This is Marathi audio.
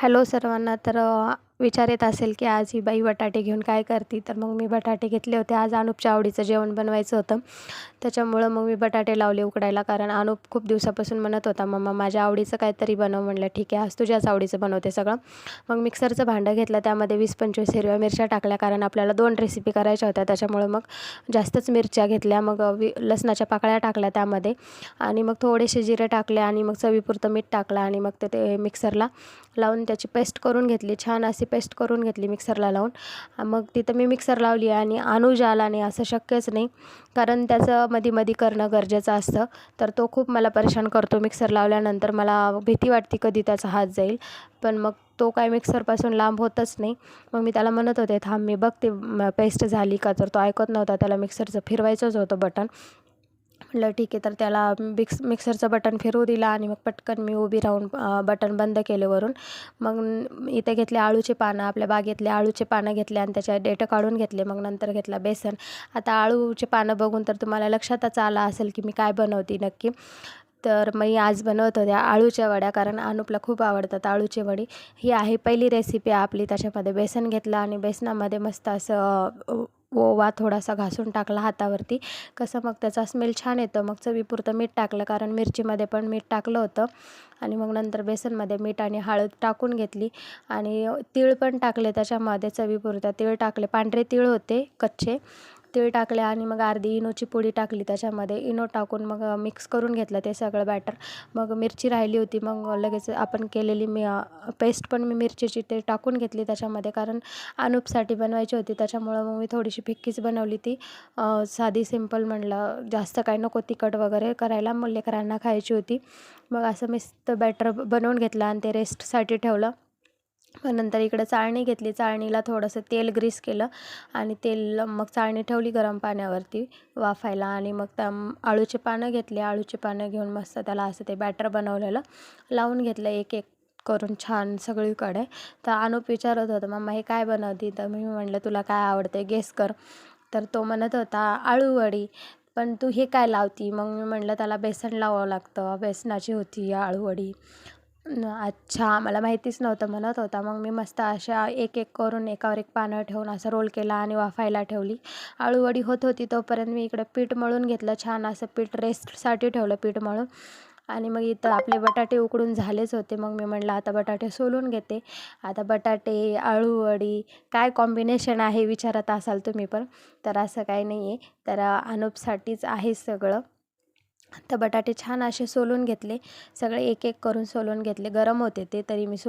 हॅलो सर्वांना. तर विचार येत असेल की आज ही बाई बटाटे घेऊन काय करते. तर मग मी बटाटे घेतले होते. आज अनुपच्या आवडीचं जेवण बनवायचं होतं. त्याच्यामुळं मग मी बटाटे लावले उकडायला, कारण अनुप खूप दिवसापासून म्हणत होता, मम्मा माझ्या आवडीचं काहीतरी बनव. म्हणलं ठीक आहे, आज तुझ्याच आवडीचं बनवते सगळं. मग मिक्सरचं भांडं घेतलं, त्यामध्ये 20-25 हिरव्या मिरच्या टाकल्या, कारण आपल्याला 2 रेसिपी करायच्या होत्या. त्याच्यामुळं मग जास्तच मिरच्या घेतल्या. मग लसणाच्या पाकळ्या टाकल्या त्यामध्ये, आणि मग थोडेसे जिरे टाकले, आणि मग चवीपुरतं मीठ टाकलं, आणि मग ते मिक्सरला लावून त्याची पेस्ट करून घेतली. छान अशी पेस्ट करून घेतली मिक्सरला लावून. मग तिथं मी मिक्सर लावली, आणि अनुज आला नाही असं शक्यच नाही, कारण त्याचं मध्ये करणं गरजेचं असतं. तर तो खूप मला परेशान करतो. मिक्सर लावल्यानंतर मला भीती वाटते कधी त्याचा हात जाईल, पण मग तो काय मिक्सरपासून लांब होतच नाही. मग मी त्याला म्हणत होते, थांब मी बघते पेस्ट झाली का. तर तो ऐकत नव्हता, त्याला मिक्सरचं फिरवायचंच होतं बटन. म्हटलं ठीक आहे. तर त्याला मिक्सरचं बटन फिरवू दिला, आणि मग पटकन मी उभी राहून बटन बंद केले वरून. मग इथे घेतले आळूचे पानं, आपल्या बागेतले आळूचे पानं घेतले, आणि त्याच्या देठं काढून घेतले. मग नंतर घेतला बेसन. आता आळूचे पानं बघून तर तुम्हाला लक्षातच आलं असेल की मी काय बनवते नक्की. तर मी आज बनवत होत्या आळूच्या वड्या, कारण अनुपला खूप आवडतात आळूची वडी. ही आहे पहिली रेसिपी आपली. त्याच्यामध्ये बेसन घेतलं, आणि बेसनामध्ये मस्त असं ओवा थोडासा घासून टाकला हातावरती, कसं मग त्याचा स्मेल छान येतो. मग चवीपुरतं मीठ टाकलं, कारण मिरचीमध्ये पण मीठ टाकलं होतं. आणि मग नंतर बेसनमध्ये मीठ आणि हळद टाकून घेतली, आणि तीळ पण टाकले त्याच्यामध्ये चवीपुरतं. तीळ टाकले, पांढरे तीळ होते कच्चे, तीळ टाकले, आणि मग अर्धी इनोची पुडी टाकली त्याच्यामध्ये. इनो टाकून मग मिक्स करून घेतलं ते सगळं बॅटर. मग मिरची राहिली होती, मग लगेच आपण केलेली पेस्ट पण मी मिरचीची ते टाकून घेतली त्याच्यामध्ये, कारण अनुपसाठी बनवायची होती. त्याच्यामुळं मग मी थोडीशी फिक्कीच बनवली ती, साधी सिंपल. म्हणलं जास्त काय नको तिखट वगैरे करायला, मग लेकरांना खायची होती. मग असं मस्त बॅटर बनवून घेतलं, आणि ते रेस्टसाठी ठेवलं. मग नंतर इकडं चाळणी घेतली, चाळणीला थोडंसं तेल ग्रीस केलं, आणि तेल मग चाळणी ठेवली गरम पाण्यावरती वाफायला. आणि मग त्या आळूचे पानं घेतले, आळूचे पानं घेऊन मस्त त्याला असं ते बॅटर बनवलेलं लावून घेतलं एक एक करून छान सगळीकडे. तर अनुप विचारत होता, मम्मा हे काय बनवते. तर मी म्हटलं तुला काय आवडते गेस कर. तर तो म्हणत होता आळूवडी. पण तू हे काय लावती. मग मी म्हटलं त्याला बेसन लावावं लागतं, बेसनाची होती आळूवडी. अच्छा, मला माहितीच नव्हतं म्हणत होता. मग मी मस्त अशा एक एक करून एकावर एक पानं ठेवून असं रोल केला, आणि वाफायला ठेवली. आळूवडी होत होती तोपर्यंत मी इकडे पीठ मळून घेतलं. छान असं पीठ रेस्टसाठी ठेवलं पीठ मळून. आणि मग इथं आपले बटाटे उकडून झालेच होते. मग मी म्हटलं आता बटाटे सोलून घेते. आता बटाटे आळूवडी काय कॉम्बिनेशन आहे विचारत असाल तुम्ही पण. तर असं काही नाही आहे, तर अनुपसाठीच आहे सगळं. तर बटाटे छान असे सोलून घेतले, सगळे एक एक करून सोलून घेतले. गरम होते ते, तरी मी